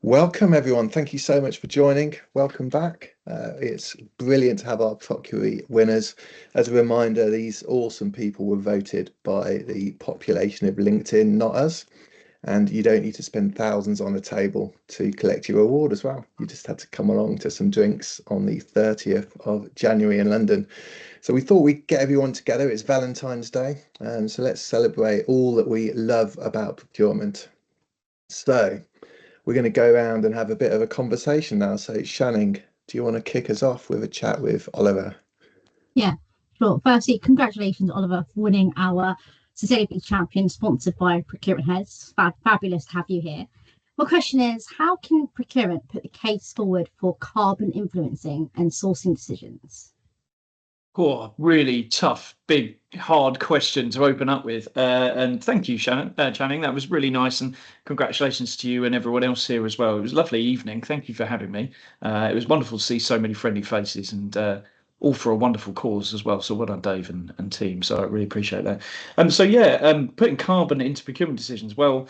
Welcome, everyone. Thank you so much for joining. Welcome back. It's brilliant to have our Procuary winners. As a reminder, these awesome people were voted by the population of LinkedIn, not us. And you don't need to spend thousands on a table to collect your award as well. You just had to come along to some drinks on the 30th of January in London. So we thought we'd get everyone together. It's Valentine's Day. So let's celebrate all that we love about procurement. So we're going to go around and have a bit of a conversation now. So, Shanning, do you want to kick us off with a chat with Oliver? Yeah, sure. Firstly, congratulations, Oliver, for winning our Sustainability Champion sponsored by Procurement Heads. Fabulous to have you here. My question is, how can procurement put the case forward for carbon influencing and sourcing decisions? Oh, really tough, big, hard question to open up with. And thank you, Channing. That was really nice. And congratulations to you and everyone else here as well. It was a lovely evening. Thank you for having me. It was wonderful to see so many friendly faces and all for a wonderful cause as well. So well done, Dave and team. So I really appreciate that. Putting carbon into procurement decisions. Well,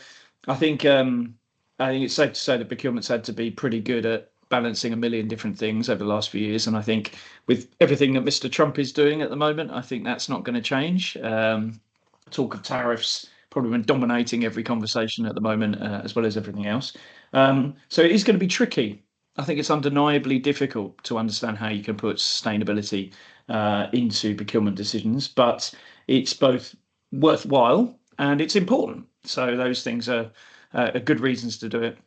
I think I think it's safe to say that procurement's had to be pretty good at balancing a million different things over the last few years. And I think with everything that Mr. Trump is doing at the moment, I think that's not going to change. Talk of tariffs probably been dominating every conversation at the moment, as well as everything else. So it is going to be tricky. I think it's undeniably difficult to understand how you can put sustainability into procurement decisions, but it's both worthwhile and it's important. So those things are good reasons to do it.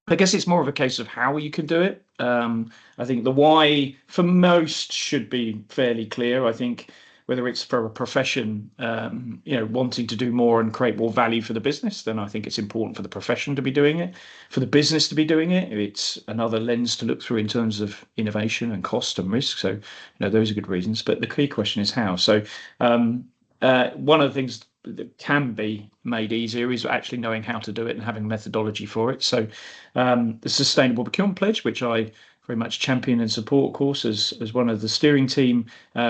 I guess it's more of a case of how you can do it. I think the why for most should be fairly clear. I think whether it's for a profession, wanting to do more and create more value for the business, then I think it's important for the profession to be doing it. For the business to be doing it, it's another lens to look through in terms of innovation and cost and risk. So, those are good reasons. But the key question is how. So, one of the things that can be made easier is actually knowing how to do it and having methodology for it. So the Sustainable Procurement Pledge, which I very much champion and support, of course, as one of the steering team,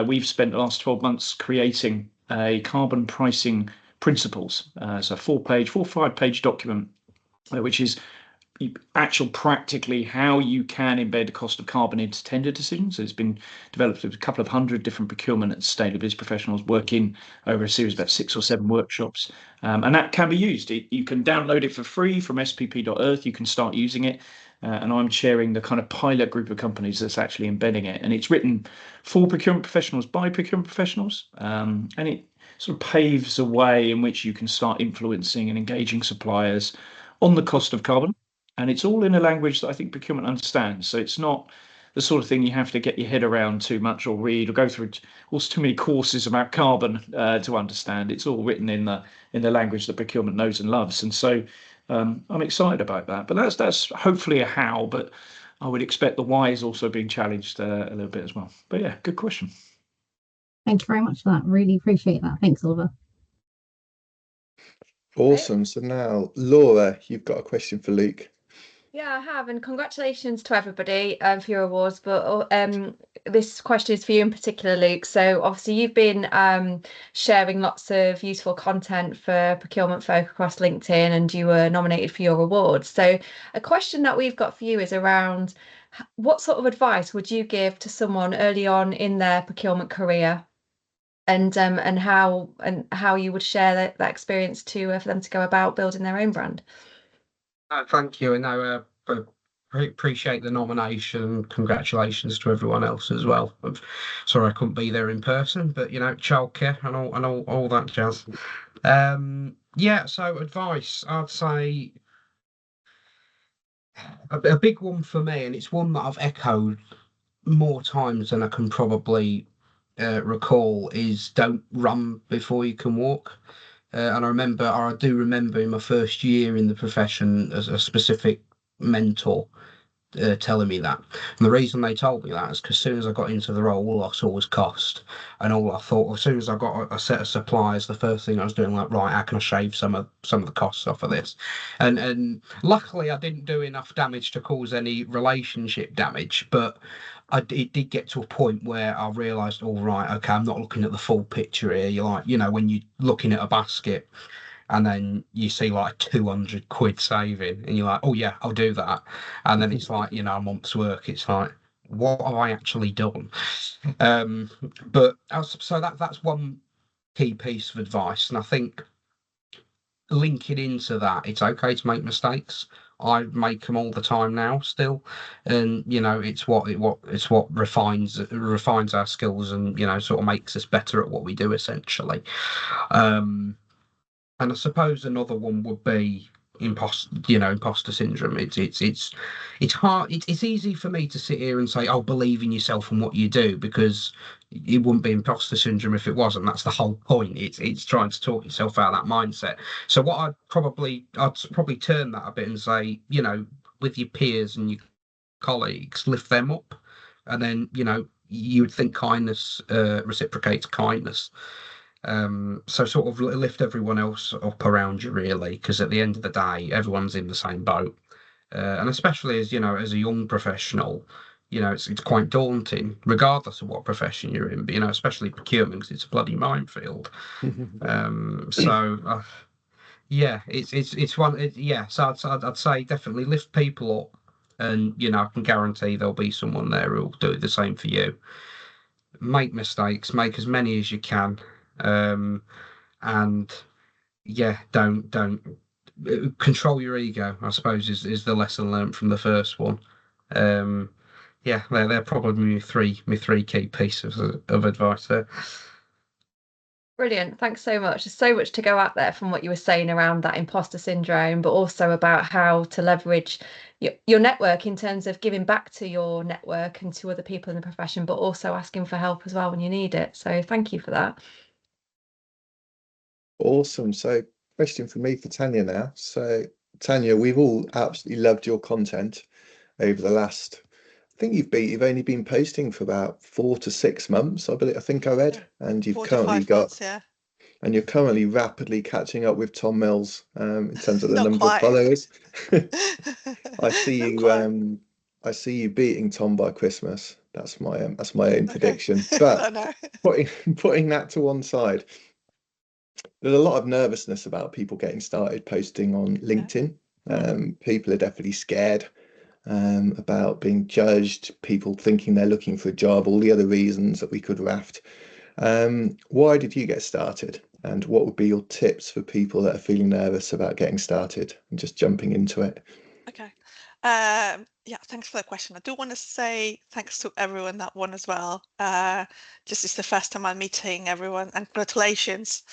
we've spent the last 12 months creating a carbon pricing principles. So a 5-page document, which is actual practically how you can embed the cost of carbon into tender decisions. It's been developed with a couple of hundred different procurement and sustainability professionals working over a series of about 6 or 7 workshops. And that can be used. You can download it for free from spp.earth. You can start using it. And I'm chairing the kind of pilot group of companies that's actually embedding it. And it's written for procurement professionals by procurement professionals. And it sort of paves a way in which you can start influencing and engaging suppliers on the cost of carbon. And it's all in a language that I think procurement understands. So it's not the sort of thing you have to get your head around too much or read or go through also too many courses about carbon to understand. It's all written in the language that procurement knows and loves. And so I'm excited about that. But that's hopefully a how. But I would expect the why is also being challenged a little bit as well. But yeah, good question. Thank you very much for that. Really appreciate that. Thanks, Oliver. Awesome. So now, Laura, you've got a question for Luke. Yeah, I have, and congratulations to everybody for your awards. But this question is for you in particular, Luke. So obviously you've been sharing lots of useful content for procurement folk across LinkedIn, and you were nominated for your awards. So a question that we've got for you is around what sort of advice would you give to someone early on in their procurement career, and how you would share that experience to for them to go about building their own brand. Thank you, and I appreciate the nomination. Congratulations to everyone else as well. I'm sorry I couldn't be there in person, but childcare and all that jazz. So advice, I'd say a big one for me, and it's one that I've echoed more times than I can probably recall, is don't run before you can walk. And I do remember in my first year in the profession as a specific mentor telling me that. And the reason they told me that is because as soon as I got into the role, all I saw was cost. And all I thought, as soon as I got a set of suppliers, the first thing I was doing, like, right, how can I shave some of the costs off of this? And luckily I didn't do enough damage to cause any relationship damage, but it did get to a point where I realised, all right, okay, I'm not looking at the full picture here. You're like, when you're looking at a basket, and then you see like 200 quid saving, and you're like, oh yeah, I'll do that. And then it's like, a month's work. It's like, what have I actually done? But so that's one key piece of advice. And I think linking into that, it's okay to make mistakes. I make them all the time now still, and it's what refines our skills, and sort of makes us better at what we do essentially. And I suppose another one would be imposter syndrome. It's hard. It's easy for me to sit here and say, "Oh, believe in yourself and what you do," because it wouldn't be imposter syndrome if it wasn't. That's the whole point. It's trying to talk yourself out of that mindset. So what I'd probably turn that a bit and say, with your peers and your colleagues, lift them up, and then you would think kindness reciprocates kindness. So sort of lift everyone else up around you, really, because at the end of the day, everyone's in the same boat. And especially as a young professional, it's quite daunting, regardless of what profession you're in. But especially procurement, because it's a bloody minefield. So yeah, it's one. Yeah, so I'd say definitely lift people up, and I can guarantee there'll be someone there who'll do the same for you. Make mistakes, make as many as you can. And yeah, don't control your ego, I suppose, is the lesson learned from the first one. Yeah, they're probably my three key pieces of advice there. Brilliant. Thanks so much. There's so much to go out there from what you were saying around that imposter syndrome, but also about how to leverage your network in terms of giving back to your network and to other people in the profession, but also asking for help as well when you need it. So thank you for that. Awesome. So, question for me for Tanya now. So, Tanya, we've all absolutely loved your content over the last. I think you've only been posting for about 4 to 6 months, I think I read, and you've 4 to currently 5 got, months, yeah. and you're currently rapidly catching up with Tom Mills in terms of the Not number of quite. followers. I see Not you. quite. I see you beating Tom by Christmas. That's my own Okay. prediction. I But know. putting that to one side, there's a lot of nervousness about people getting started posting on LinkedIn. People are definitely scared about being judged, people thinking they're looking for a job, all the other reasons that we could raft. Why did you get started? And what would be your tips for people that are feeling nervous about getting started and just jumping into it? Okay. Yeah, thanks for the question. I do want to say thanks to everyone that won as well. Just it's the first time I'm meeting everyone, and congratulations.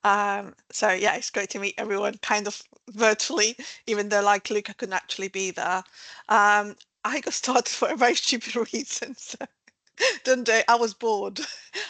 So yeah, it's great to meet everyone kind of virtually, even though like Luke, I couldn't actually be there. I got started for a very stupid reason. So I was bored.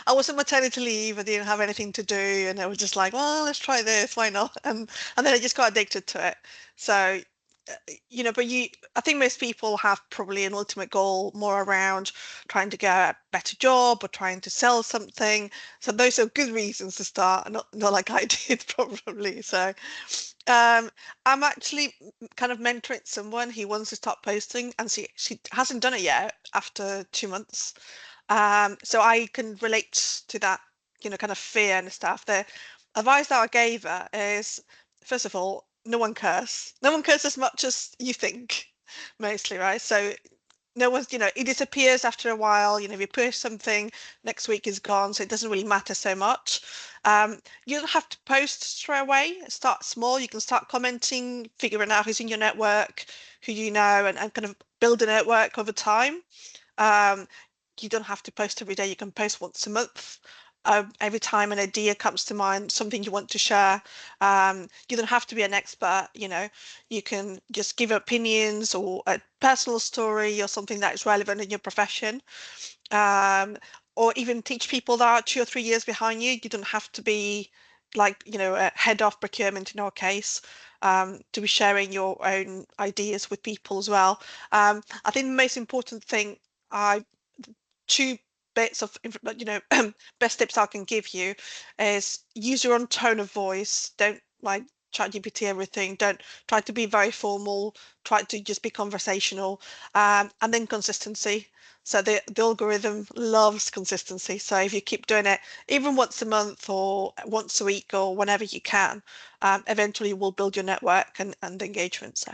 I was on maternity leave. I didn't have anything to do, and I was just like, well, let's try this. Why not? And then I just got addicted to it. So, but I think most people have probably an ultimate goal more around trying to get a better job or trying to sell something. So those are good reasons to start, not like I did probably. So, I'm actually kind of mentoring someone. He wants to start posting, and she hasn't done it yet after 2 months. So I can relate to that, kind of fear and stuff. The advice that I gave her is, first of all, no one curse. No one curse as much as you think, mostly, right? So no one's, it disappears after a while. If you push something, next week is gone, so it doesn't really matter so much. You don't have to post straight away. Start small. You can start commenting, figuring out who's in your network, who you know, and kind of build a network over time. You don't have to post every day. You can post once a month. Every time an idea comes to mind, something you want to share. You don't have to be an expert, you can just give opinions or a personal story or something that is relevant in your profession. Or even teach people that are 2 or 3 years behind you. You don't have to be like, a head of procurement in our case, to be sharing your own ideas with people as well. I think the most important thing, two bits of best tips I can give you is use your own tone of voice. Don't ChatGPT everything. Don't try to be very formal. Try to just be conversational, and then consistency. So the algorithm loves consistency. So if you keep doing it, even once a month or once a week or whenever you can, eventually you will build your network and engagement. So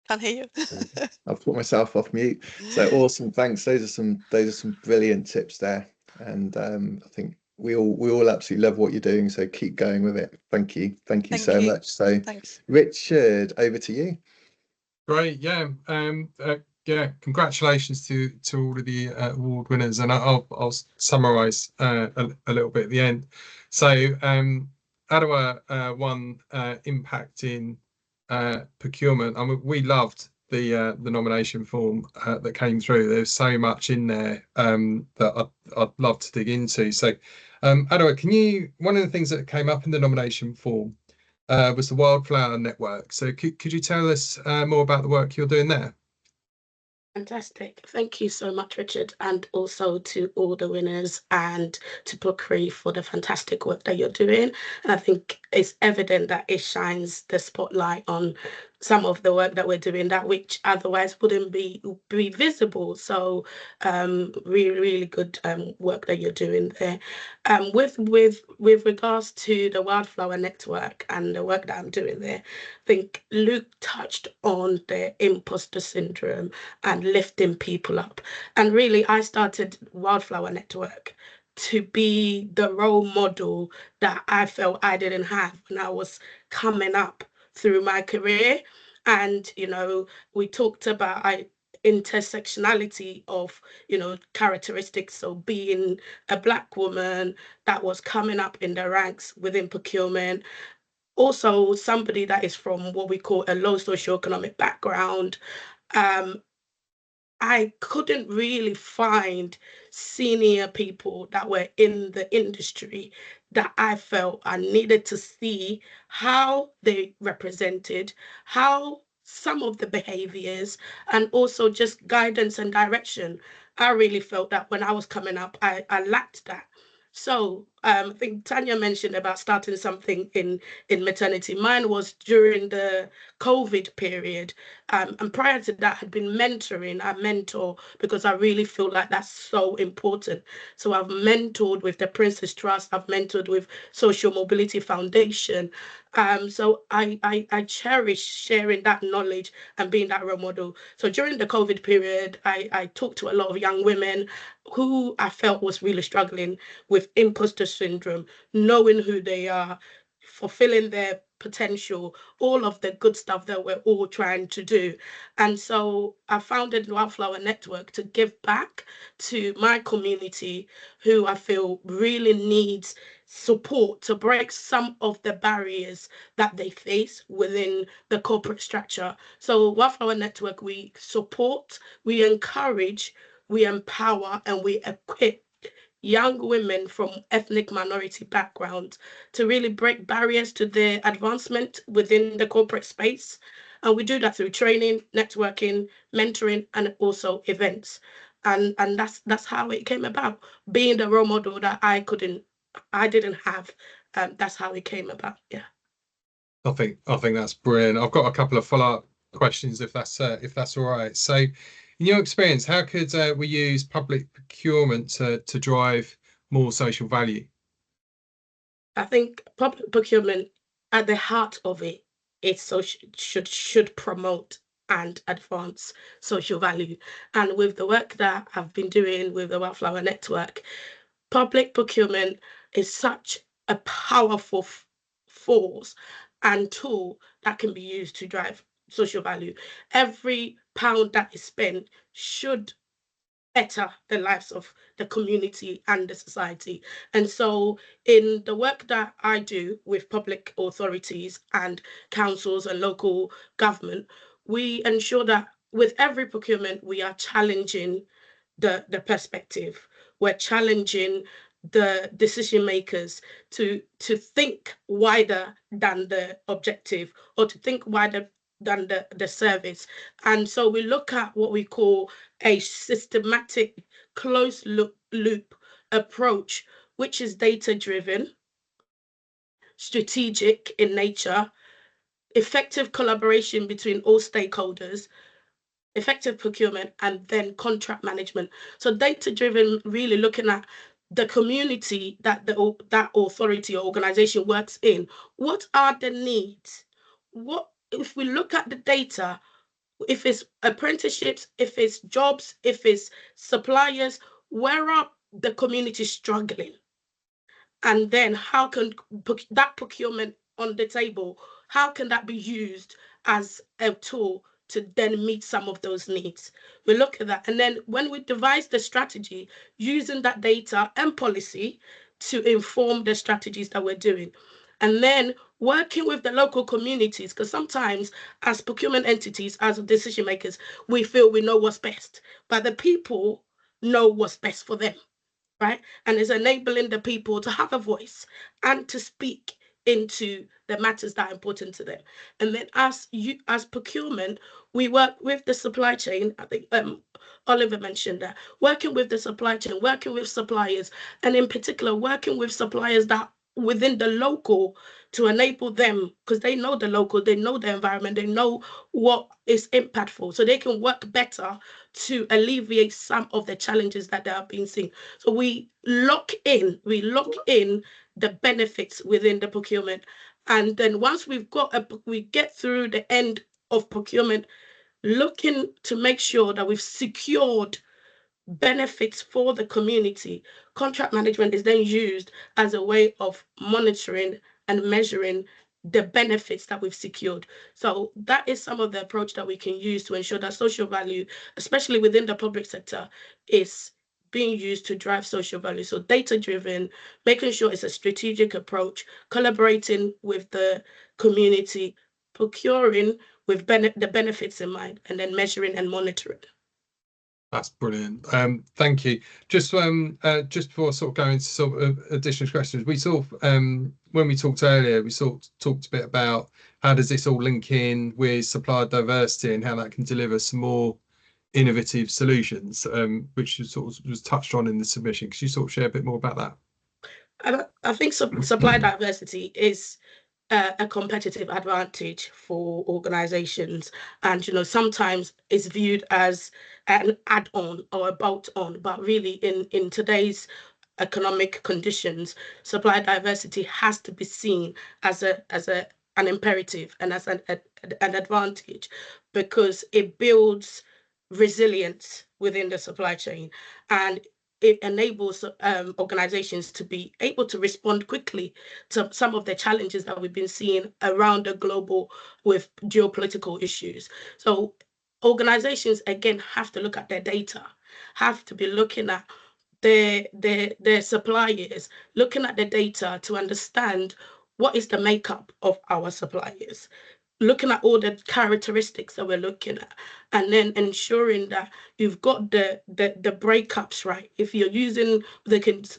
can't hear you. I've put myself off mute. So awesome, thanks. Those are some brilliant tips there, and I think we all absolutely love what you're doing. So keep going with it. Thank you Thank so you. much. So Thanks. Richard, over to you. Great, yeah, yeah. Congratulations to all of the award winners, and I'll summarise a little bit at the end. So, Adwa won impact in procurement. I mean, we loved the nomination form that came through. There's so much in there that I'd love to dig into. So, Adwa, one of the things that came up in the nomination form was the Wildflower Network. So could you tell us more about the work you're doing there? Fantastic. Thank you so much, Richard, and also to all the winners and to Procurary for the fantastic work that you're doing. And I think it's evident that it shines the spotlight on some of the work that we're doing that which otherwise wouldn't be visible. So really good work that you're doing there. With regards to the Wildflower Network and the work that I'm doing there, I think Luke touched on the imposter syndrome and lifting people up. And really, I started Wildflower Network to be the role model that I felt I didn't have when I was coming up through my career. And, we talked about intersectionality of, characteristics. So being a Black woman that was coming up in the ranks within procurement, also somebody that is from what we call a low socioeconomic background, I couldn't really find senior people that were in the industry that I felt I needed to see how they represented, how some of the behaviors, and also just guidance and direction. I really felt that when I was coming up, I lacked that. So I think Tanya mentioned about starting something in maternity. Mine was during the COVID period. And prior to that, had been mentoring. I mentor because I really feel like that's so important. So I've mentored with the Princess Trust. I've mentored with Social Mobility Foundation. So I cherish sharing that knowledge and being that role model. So during the COVID period, I talked to a lot of young women who I felt was really struggling with imposter syndrome, knowing who they are, fulfilling their potential, all of the good stuff that we're all trying to do. And so I founded Wildflower Network to give back to my community who I feel really needs support to break some of the barriers that they face within the corporate structure. So Wildflower Network, we support, we encourage, we empower, and we equip young women from ethnic minority backgrounds to really break barriers to their advancement within the corporate space. And we do that through training, networking, mentoring, and also events. And that's how it came about. Being the role model that I didn't have. That's how it came about. Yeah. I think that's brilliant. I've got a couple of follow-up questions if that's all right. So, in your experience, how could we use public procurement to drive more social value? I think public procurement, at the heart of it, should promote and advance social value. And with the work that I've been doing with the Wildflower Network, public procurement is such a powerful force and tool that can be used to drive social value. Every pound that is spent should better the lives of the community and the society. And so in the work that I do with public authorities and councils and local government, we ensure that with every procurement, we are challenging the perspective. We're challenging the decision makers to think wider than the objective, or to think wider than the service. And so we look at what we call a systematic closed loop approach, which is data driven, strategic in nature, effective collaboration between all stakeholders, effective procurement, and then contract management. So data-driven, really looking at the community that that authority or organization works in. What are the needs? What if we look at the data? If it's apprenticeships, if it's jobs, if it's suppliers, where are the communities struggling? And then how can that procurement on the table, how can that be used as a tool to then meet some of those needs? We look at that. And then when we devise the strategy, using that data and policy to inform the strategies that we're doing. And then working with the local communities, because sometimes as procurement entities, as decision makers, we feel we know what's best, but the people know what's best for them. Right? And is enabling the people to have a voice and to speak into the matters that are important to them. And then as procurement, we work with the supply chain. I think Oliver mentioned that, working with the supply chain, working with suppliers, and in particular working with suppliers that within the local to enable them, because they know the local, they know the environment, they know what is impactful, so they can work better to alleviate some of the challenges that they are being seen. So we lock in the benefits within the procurement. And then once we get through the end of procurement, looking to make sure that we've secured benefits for the community. Contract management is then used as a way of monitoring and measuring the benefits that we've secured. So that is some of the approach that we can use to ensure that social value, especially within the public sector, is being used to drive social value. So data-driven, making sure it's a strategic approach, collaborating with the community, procuring with the benefits in mind, and then measuring and monitoring. That's brilliant. Thank you. Just before sort of going to sort of additional questions, we sort of when we talked earlier, we sort of talked a bit about how does this all link in with supplier diversity and how that can deliver some more innovative solutions, which sort of was touched on in the submission. Could you sort of share a bit more about that? I think supply diversity is a competitive advantage for organizations, and sometimes it's viewed as an add-on or a bolt-on, but really in today's economic conditions, supply diversity has to be seen as an imperative and as an advantage, because it builds resilience within the supply chain, and it enables organizations to be able to respond quickly to some of the challenges that we've been seeing around the global with geopolitical issues. So organizations, again, have to look at their data, have to be looking at their suppliers, looking at the data to understand what is the makeup of our suppliers, looking at all the characteristics that we're looking at, and then ensuring that you've got the breakups right. If you're using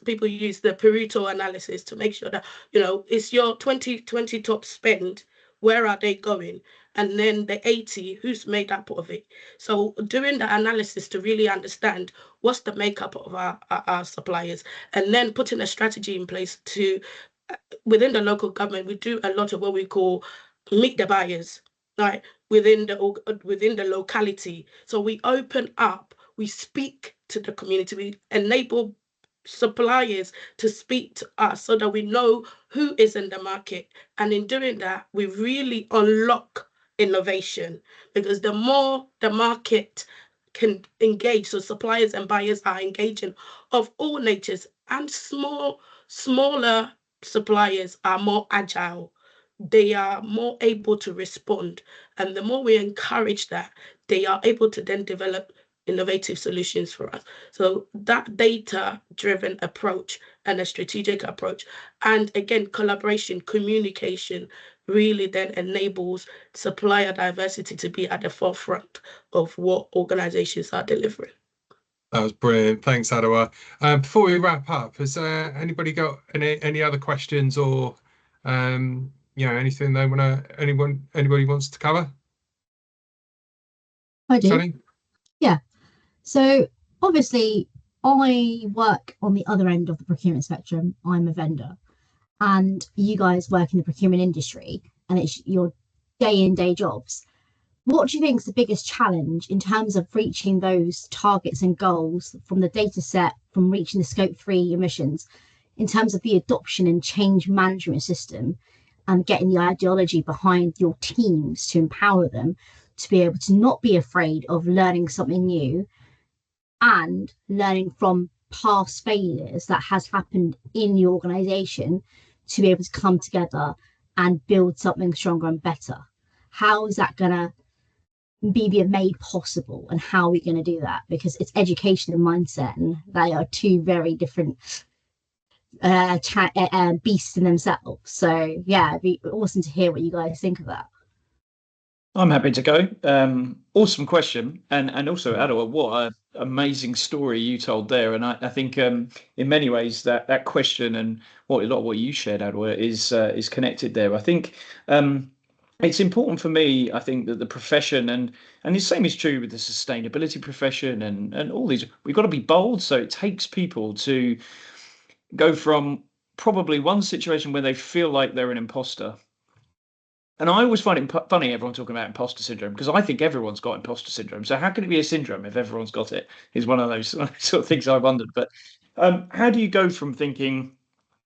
people use the Pareto analysis to make sure that it's your 2020 top spend, where are they going, and then the 80, who's made up of it. So doing the analysis to really understand what's the makeup of our suppliers, and then putting a strategy in place to within the local government. We do a lot of what we call meet the buyers, right, within the locality. So we open up, we speak to the community, we enable suppliers to speak to us so that we know who is in the market. And in doing that, we really unlock innovation, because the more the market can engage, so suppliers and buyers are engaging of all natures, and smaller suppliers are more agile, they are more able to respond. And the more we encourage that, they are able to then develop innovative solutions for us. So that data-driven approach and a strategic approach, and again, collaboration, communication, really then enables supplier diversity to be at the forefront of what organizations are delivering. That was brilliant. Thanks, Adwa. Before we wrap up, has anybody got any other questions or anything anybody wants to cover? I do. Shani? Yeah. So obviously I work on the other end of the procurement spectrum. I'm a vendor. and you guys work in the procurement industry and it's your day in, day jobs, what do you think is the biggest challenge in terms of reaching those targets and goals from the data set, from reaching the scope 3 emissions, in terms of the adoption and change management system and getting the ideology behind your teams to empower them to be able to not be afraid of learning something new and learning from past failures that has happened in the organization to be able to come together and build something stronger and better? How is that going to be made possible, and how are we going to do that? Because it's education and mindset, and they are two very different beasts in themselves. So yeah, it'd be awesome to hear what you guys think of that. I'm happy to go. Awesome question, and also Adwa, what an amazing story you told there. And I think in many ways that question and a lot of what you shared, Adwa, is connected there. I think it's important for me. I think that the profession and the same is true with the sustainability profession and all these. We've got to be bold. So it takes people to go from probably one situation where they feel like they're an imposter. And I always find it funny, everyone talking about imposter syndrome, because I think everyone's got imposter syndrome. So how can it be a syndrome if everyone's got it? Is one of those sort of things I wondered. But how do you go from thinking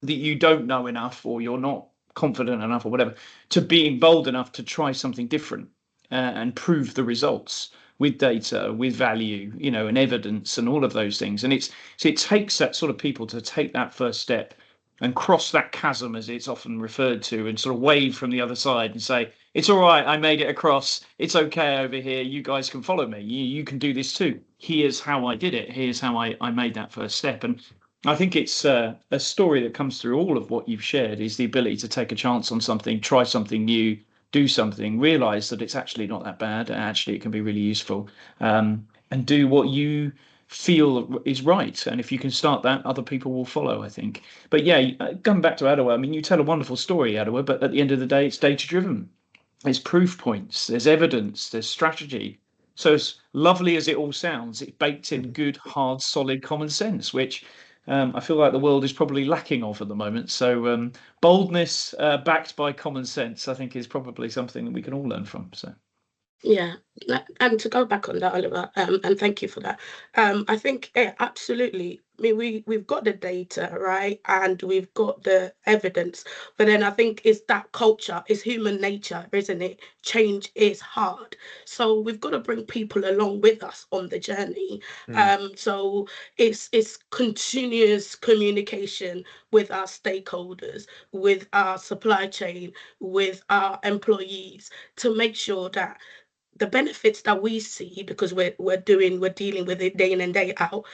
that you don't know enough or you're not confident enough or whatever to being bold enough to try something different and prove the results with data, with value, and evidence and all of those things? And it takes that sort of people to take that first step and cross that chasm, as it's often referred to, and sort of wave from the other side and say, it's all right, I made it across, it's okay over here, you guys can follow me, you can do this too. Here's how I did it, here's how I made that first step. And I think it's a story that comes through all of what you've shared, is the ability to take a chance on something, try something new, do something, realize that it's actually not that bad, and actually it can be really useful, and do what you feel is right. And if you can start that, other people will follow, I think. But yeah, going back to Adwa, I mean, you tell a wonderful story, Adwa, but at the end of the day, it's data driven. There's proof points, there's evidence, there's strategy. So as lovely as it all sounds, it baked in good, hard, solid common sense, which I feel like the world is probably lacking of at the moment. So boldness backed by common sense, I think, is probably something that we can all learn from. So. Yeah, and to go back on that, Oliver, and thank you for that. I think, yeah, absolutely. I mean, we've got the data, right, and we've got the evidence, but then I think it's that culture, it's human nature, isn't it? Change is hard, so we've got to bring people along with us on the journey. So it's continuous communication with our stakeholders, with our supply chain, with our employees, to make sure that the benefits that we see, because we're dealing with it day in and day out,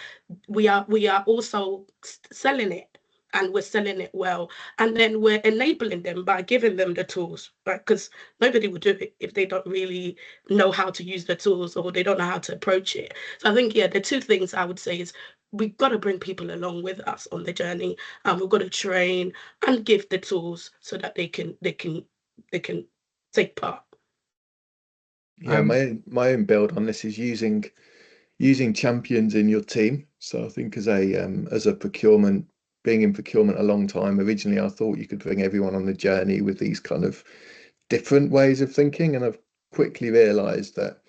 we are also selling it, and we're selling it well, and then we're enabling them by giving them the tools, right? Because nobody would do it if they don't really know how to use the tools, or they don't know how to approach it. So I think, yeah, the two things I would say is we've got to bring people along with us on the journey, and we've got to train and give the tools so that they can take part. Yeah, my own build on this is using champions in your team. So I think as a procurement, being in procurement a long time, originally I thought you could bring everyone on the journey with these kind of different ways of thinking, and I've quickly realized that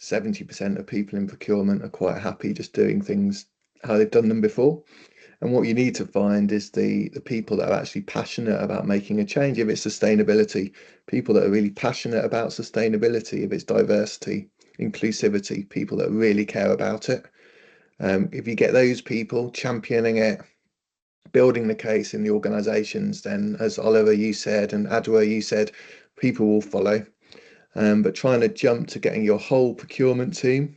70% of people in procurement are quite happy just doing things how they've done them before. And what you need to find is the people that are actually passionate about making a change. If it's sustainability, people that are really passionate about sustainability. If it's diversity, inclusivity, people that really care about it. If you get those people championing it, building the case in the organisations, then as Oliver, you said, and Adwa, you said, people will follow. But trying to jump to getting your whole procurement team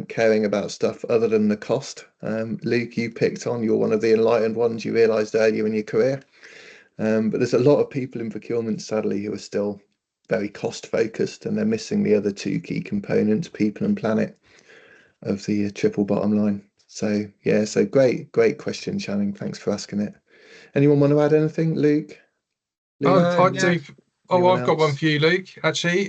caring about stuff other than the cost. Luke, you picked on, you're one of the enlightened ones, you realised earlier in your career. But there's a lot of people in procurement, sadly, who are still very cost focused, and they're missing the other two key components, people and planet, of the triple bottom line. So yeah, so great question, Channing. Thanks for asking it. Anyone want to add anything, Luke? I do. I've got one else? for you, Luke. Actually,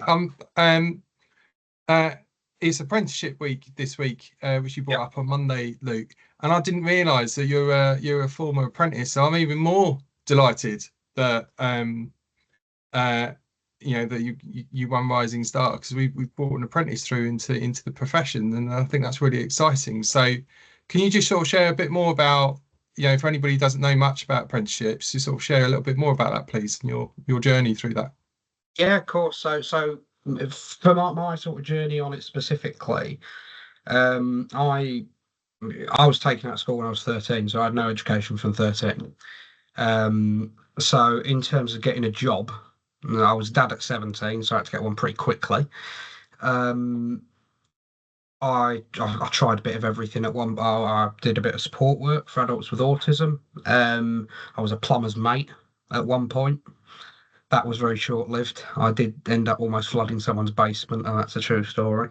it's apprenticeship week this week, which you brought up on Monday, Luke. And I didn't realise that you're a former apprentice, so I'm even more delighted that that you won Rising Star, because we brought an apprentice through into the profession, and I think that's really exciting. So can you just sort of share a bit more about, for anybody who doesn't know much about apprenticeships, just sort of share a little bit more about that, please, and your journey through that? Yeah, of course. So for my sort of journey on it specifically, I was taken out of school when I was 13, so I had no education from 13. So in terms of getting a job, I was dad at 17, so I had to get one pretty quickly. I tried a bit of everything at one. I did a bit of support work for adults with autism. I was a plumber's mate at one point. That was very short-lived. I did end up almost flooding someone's basement, and that's a true story.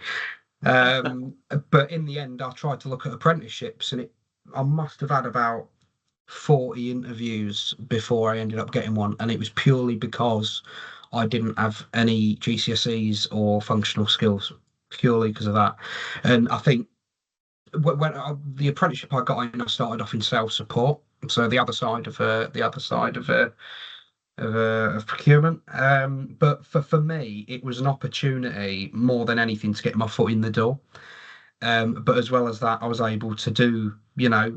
But in the end, I tried to look at apprenticeships, and I must have had about 40 interviews before I ended up getting one, and it was purely because I didn't have any GCSEs or functional skills, purely because of that. And I think when the apprenticeship I got in, I started off in sales support, so the other side of procurement. But for me, it was an opportunity more than anything to get my foot in the door. But as well as that, I was able to do, my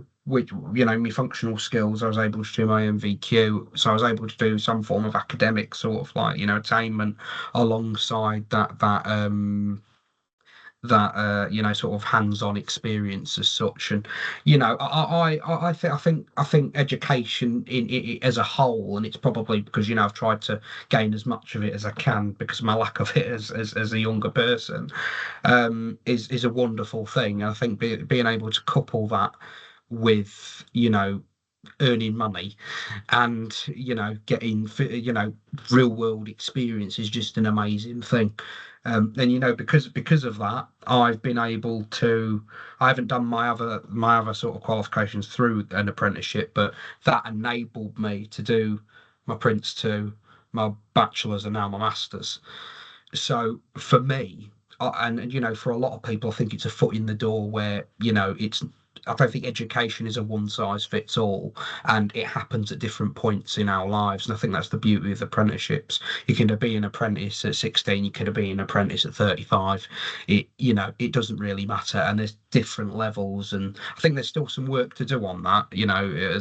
functional skills. I was able to do my MVQ, so I was able to do some form of academic sort of attainment alongside that sort of hands-on experience as such. And I think education in as a whole, and it's probably because I've tried to gain as much of it as I can because of my lack of it as a younger person, is a wonderful thing. I think being able to couple that with earning money and getting real world experience is just an amazing thing. And because of that, I've been able to. I haven't done my other sort of qualifications through an apprenticeship, but that enabled me to do my Prince 2, my bachelor's, and now my master's. So for me, and for a lot of people, I think it's a foot in the door where I don't think education is a one size fits all, and it happens at different points in our lives. And I think that's the beauty of apprenticeships. You can be an apprentice at 16, you could be an apprentice at 35. It doesn't really matter, and there's different levels, and I think there's still some work to do on that,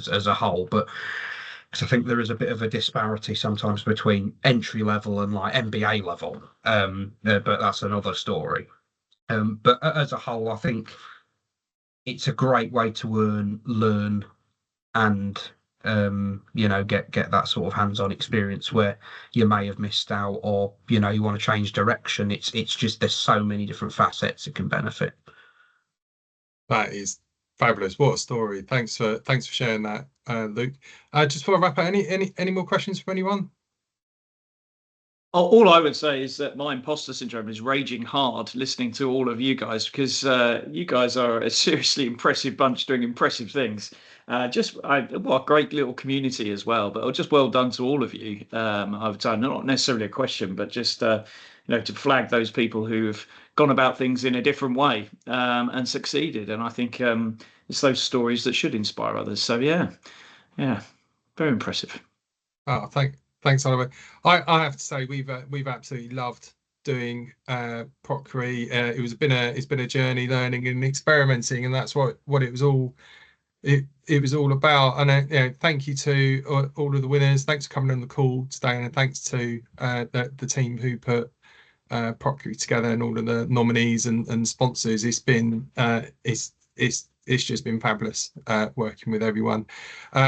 as a whole. But because I think there is a bit of a disparity sometimes between entry level and like MBA level, but that's another story. But as a whole, I think it's a great way to learn, and get that sort of hands-on experience where you may have missed out, or you want to change direction. It's just there's so many different facets it can benefit. That is fabulous. What a story. Thanks for sharing that, Luke. Just before I wrap up, any more questions from anyone? All I would say is that my imposter syndrome is raging hard listening to all of you guys, because you guys are a seriously impressive bunch doing impressive things. What a great little community as well. But just well done to all of you. I would say not necessarily a question, but just to flag those people who have gone about things in a different way and succeeded. And I think it's those stories that should inspire others. So yeah, very impressive. Oh, thanks, Oliver. I have to say we've absolutely loved doing Procurary. It's been a journey, learning and experimenting, and that's what it was all. It was all about. And thank you to all of the winners. Thanks for coming on the call today, and thanks to the team who put Procurary together, and all of the nominees and sponsors. It's been it's just been fabulous working with everyone.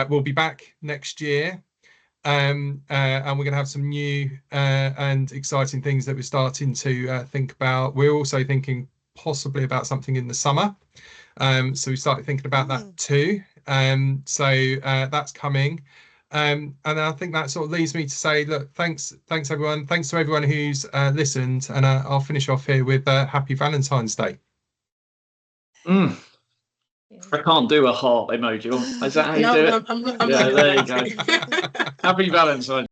We'll be back next year. And we're going to have some new and exciting things that we're starting to think about. We're also thinking possibly about something in the summer. So we started thinking about that too. So that's coming. And I think that sort of leads me to say, look, thanks everyone. Thanks to everyone who's listened. And I'll finish off here with Happy Valentine's Day. I can't do a heart emoji. Is that how you do it? I'm not there you go. Happy Valentine's